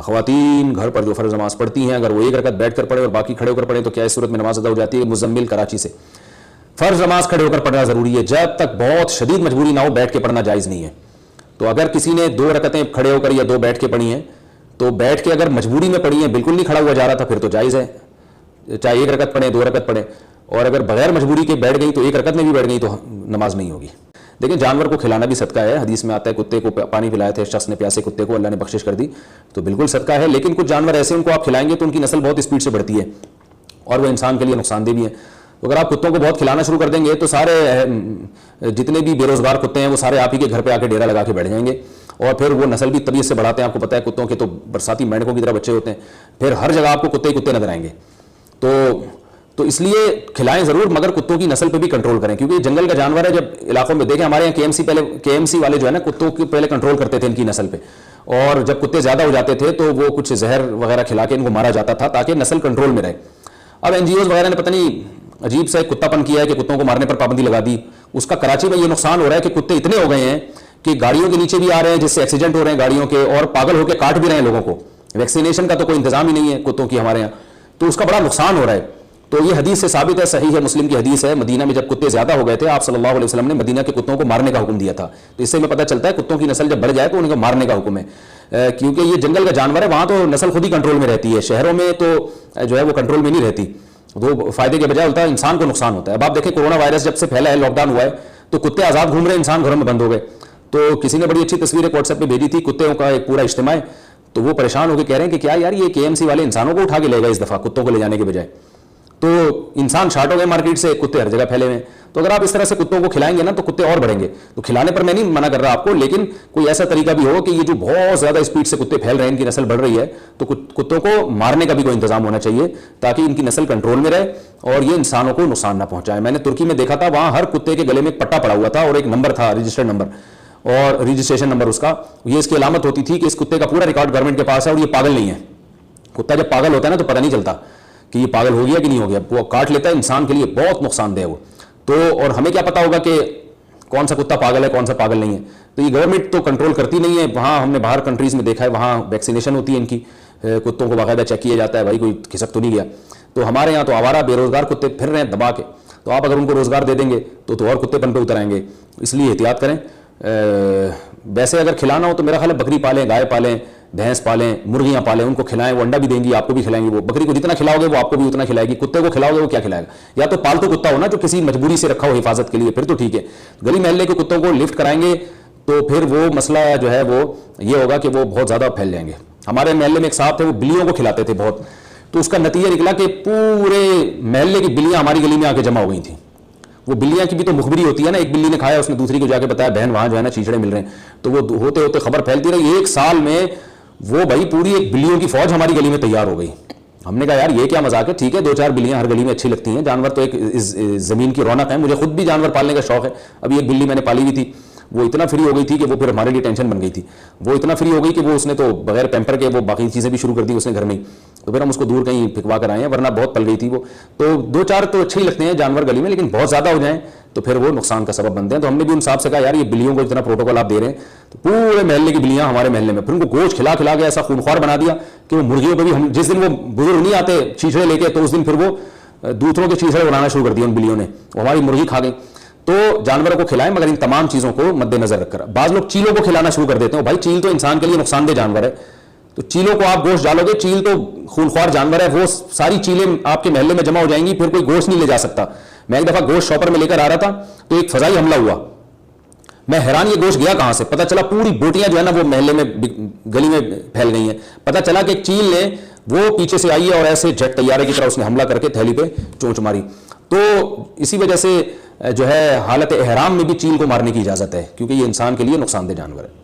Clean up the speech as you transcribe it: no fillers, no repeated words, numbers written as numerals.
خواتین گھر پر جو فرض نماز پڑھتی ہیں اگر وہ ایک رکعت بیٹھ کر پڑھے اور باقی کھڑے ہو کر پڑھیں تو کیا اس صورت میں نماز ادا ہو جاتی ہے؟ مزمل کراچی سے۔ فرض نماز کھڑے ہو کر پڑھنا ضروری ہے، جب تک بہت شدید مجبوری نہ ہو بیٹھ کے پڑھنا جائز نہیں ہے۔ تو اگر کسی نے 2 رکعتیں کھڑے ہو کر یا 2 بیٹھ کے پڑھی ہیں تو بیٹھ کے اگر مجبوری میں پڑھی ہیں، بالکل نہیں کھڑا ہوا جا رہا تھا، پھر تو جائز ہے، چاہے 1 رکعت پڑھیں 2 رکعت پڑھیں۔ اور اگر بغیر مجبوری کے بیٹھ گئی تو 1 رکعت میں بھی بیٹھ گئی تو نماز نہیں ہوگی۔ دیکھیں جانور کو کھلانا بھی صدقہ ہے، حدیث میں آتا ہے کتے کو پانی پلایا تھے شخص نے، پیاسے کتے کو اللہ نے بخشش کر دی، تو بالکل صدقہ ہے۔ لیکن کچھ جانور ایسے ان کو آپ کھلائیں گے تو ان کی نسل بہت اسپیڈ سے بڑھتی ہے اور وہ انسان کے لیے نقصان دہ بھی ہے۔ تو اگر آپ کتوں کو بہت کھلانا شروع کر دیں گے تو سارے جتنے بھی بے روزگار کتے ہیں وہ سارے آپ ہی کے گھر پہ آ کے ڈیرا لگا کے بیٹھ جائیں گے، اور پھر وہ نسل بھی طبیعت سے بڑھاتے ہیں۔ آپ کو پتہ ہے کتوں کے تو برساتی مینڈکوں کی طرح بچے ہوتے ہیں، پھر ہر جگہ آپ کو کتے ہی کتے نظر آئیں گے۔ تو اس لیے کھلائیں ضرور، مگر کتوں کی نسل پہ بھی کنٹرول کریں، کیونکہ یہ جنگل کا جانور ہے۔ جب علاقوں میں دیکھیں ہمارے یہاں KMC والے جو ہے نا کتوں کی پہلے کنٹرول کرتے تھے ان کی نسل پہ، اور جب کتے زیادہ ہو جاتے تھے تو وہ کچھ زہر وغیرہ کھلا کے ان کو مارا جاتا تھا تاکہ نسل کنٹرول میں رہے۔ اب NGOز وغیرہ نے پتہ نہیں عجیب سا ایک کتا پن کیا ہے کہ کتوں کو مارنے پر پابندی لگا دی۔ اس کا کراچی میں یہ نقصان ہو رہا ہے کہ کتے اتنے ہو گئے ہیں کہ گاڑیوں کے نیچے بھی آ رہے ہیں جس سے ایکسیڈنٹ ہو رہے ہیں گاڑیوں کے، اور پاگل ہو کے کاٹ بھی رہے ہیں لوگوں کو۔ ویکسینیشن کا تو کوئی انتظام ہی نہیں ہے کتوں کی ہمارے یہاں، تو اس کا بڑا نقصان ہو رہا ہے۔ تو یہ حدیث سے ثابت ہے، صحیح ہے، مسلم کی حدیث ہے، مدینہ میں جب کتے زیادہ ہو گئے تھے آپ صلی اللہ علیہ وسلم نے مدینہ کے کتوں کو مارنے کا حکم دیا تھا۔ تو اس سے ہمیں پتہ چلتا ہے کتوں کی نسل جب بڑھ جائے تو ان کو مارنے کا حکم ہے، کیونکہ یہ جنگل کا جانور ہے، وہاں تو نسل خود ہی کنٹرول میں رہتی ہے، شہروں میں تو جو ہے وہ کنٹرول میں نہیں رہتی، وہ فائدے کے بجائے الٹا انسان کو نقصان ہوتا ہے۔ اب آپ دیکھیں کورونا وائرس جب سے پھیلا ہے، لاک ڈاؤن ہوا ہے، تو کتے آزاد گھوم رہے ہیں، انسان گھروں میں بند ہو گئے۔ تو کسی نے بڑی اچھی تصویر ایک واٹس ایپ پہ بھیجی تھی، کتوں کا ایک پورا اجتماع ہے، تو وہ پریشان ہو کے کہہ رہے ہیں کہ کیا یار یہ KMC والے انسانوں کو اٹھا کے لے گا اس دفعہ کتوں کو لے جانے کے بجائے، تو انسان شارٹ ہو گئے مارکیٹ سے، کتے ہر جگہ پھیلے ہوئے ہیں۔ تو اگر آپ اس طرح سے کتوں کو کھلائیں گے نا تو کتے اور بڑھیں گے۔ تو کھلانے پر میں نہیں منع کر رہا آپ کو، لیکن کوئی ایسا طریقہ بھی ہو کہ یہ جو بہت زیادہ اسپیڈ سے کتے پھیل رہے ہیں، ان کی نسل بڑھ رہی ہے، تو کتوں کو مارنے کا بھی کوئی انتظام ہونا چاہیے تاکہ ان کی نسل کنٹرول میں رہے اور یہ انسانوں کو نقصان نہ پہنچائے۔ میں نے ترکی میں دیکھا تھا، وہاں ہر کتے کے گلے میں ایک پٹا پڑا ہوا تھا اور ایک نمبر تھا، رجسٹرڈ نمبر اور رجسٹریشن نمبر اس کا، یہ اس کی علامت ہوتی تھی کہ اس کتے کا پورا ریکارڈ گورنمنٹ کے پاس ہے اور یہ پاگل نہیں ہے۔ کتا جب پاگل ہوتا ہے نا تو پتہ نہیں چلتا کہ یہ پاگل ہو گیا کہ نہیں ہو گیا، وہ کاٹ لیتا ہے، انسان کے لیے بہت نقصان دہ ہے وہ۔ تو اور ہمیں کیا پتا ہوگا کہ کون سا کتا پاگل ہے کون سا پاگل نہیں ہے، تو یہ گورنمنٹ تو کنٹرول کرتی نہیں ہے۔ وہاں ہم نے باہر کنٹریز میں دیکھا ہے، وہاں ویکسینیشن ہوتی ہے ان کی، کتوں کو باقاعدہ چیک کیا جاتا ہے بھائی کوئی کھسک تو نہیں گیا۔ تو ہمارے یہاں تو آوارہ بے روزگار کتے پھر رہے ہیں دبا کے، تو آپ اگر ان کو روزگار دے دیں گے تو اور کتے پن پہ اتر آئیں گے، اس لیے احتیاط کریں۔ ویسے اگر کھلانا ہو تو میرا خیال ہے بکری پالیں، گائے پالیں، بھینس پالیں، مرغیاں پالیں، ان کو کھلائیں، وہ انڈا بھی دیں گی، آپ کو بھی کھلائیں گی۔ وہ بکری کو جتنا کھلاؤ گے وہ آپ کو بھی اتنا کھلائے گی، کتے کو کھلاؤ گے وہ کیا کھلائے گا؟ یا تو پالتو کتا ہو نا جو کسی مجبوری سے رکھا ہو حفاظت کے لیے، پھر تو ٹھیک ہے۔ گلی محلے کے کتوں کو لفٹ کرائیں گے تو پھر وہ مسئلہ جو ہے وہ یہ ہوگا کہ وہ بہت زیادہ پھیل جائیں گے۔ ہمارے محلے میں ایک صاحب تھے، وہ بلیوں کو کھلاتے تھے بہت، تو اس کا نتیجہ نکلا کہ پورے محلے کی بلیاں ہماری گلی میں آ کے جمع ہو گئی تھیں۔ وہ بلیاں کی بھی تو مخبری ہوتی ہے نا، ایک بلی نے کھایا، اس نے دوسری کو جا کے بتایا بہن وہاں جو ہے نا چیچڑے مل رہے ہیں، تو وہ ہوتے ہوتے خبر پھیلتی رہی۔ 1 سال میں وہ بھائی پوری ایک بلیوں کی فوج ہماری گلی میں تیار ہو گئی۔ ہم نے کہا یار یہ کیا مذاق ہے، ٹھیک ہے 2-4 بلیاں ہر گلی میں اچھی لگتی ہیں، جانور تو ایک زمین کی رونق ہے، مجھے خود بھی جانور پالنے کا شوق ہے۔ ابھی ایک بلی میں نے پالی ہوئی تھی، وہ اتنا فری ہو گئی تھی کہ وہ پھر ہمارے لیے ٹینشن بن گئی تھی۔ وہ اتنا فری ہو گئی کہ وہ اس نے تو بغیر پیمپر کے وہ باقی چیزیں بھی شروع کر دی اس نے گھر میں ہی، تو پھر ہم اس کو دور کہیں پھکوا کر آئے ہیں، ورنہ بہت پل گئی تھی وہ۔ تو 2-4 تو اچھے ہی لگتے ہیں جانور گلی میں، لیکن بہت زیادہ ہو جائیں تو پھر وہ نقصان کا سبب بنتے ہیں۔ تو ہم نے بھی ان صاحب سے کہا یار یہ بلیوں کو اتنا پروٹوکول آپ دے رہے ہیں، تو پورے محلے کی بلیاں ہمارے محلے میں، پھر ان کو گوشت کھلا کھلا کے ایسا خونخوار بنا دیا کہ وہ مرغیوں پہ بھی، ہم جس دن وہ بزرگ نہیں آتے چیچڑے لے کے تو اس دن پھر وہ دوسروں کے چیچڑے بنانا شروع کر دیا ان بلیوں نے، وہ ہماری مرغی کھا گئی۔ تو جانوروں کو کھلائیں مگر ان تمام چیزوں کو مد نظر رکھ کر۔ بعض لوگ چیلوں کو کھلانا شروع کر دیتے ہیں، بھائی چیل تو انسان کے لیے نقصان دہ جانور ہے، تو چیلوں کو آپ گوشت ڈالو گے، چیل تو خونخوار جانور ہے، وہ ساری چیلیں آپ کے محلے میں جمع ہو جائیں گی، پھر کوئی گوشت نہیں لے جا سکتا۔ میں ایک دفعہ گوشت شاپر میں لے کر آ رہا تھا تو ایک فضائی حملہ ہوا، میں حیران یہ گوشت گیا کہاں سے، پتہ چلا پوری بوٹیاں جو ہے نا وہ محلے میں گلی میں پھیل گئی ہیں۔ پتہ چلا کہ ایک چیل نے وہ پیچھے سے آئی ہے اور ایسے جیٹ طیارے کی طرح اس نے حملہ کر کے تھیلی پہ چونچ ماری۔ تو اسی وجہ سے جو ہے حالت احرام میں بھی چیل کو مارنے کی اجازت ہے، کیونکہ یہ انسان کے لیے نقصان دہ جانور ہے۔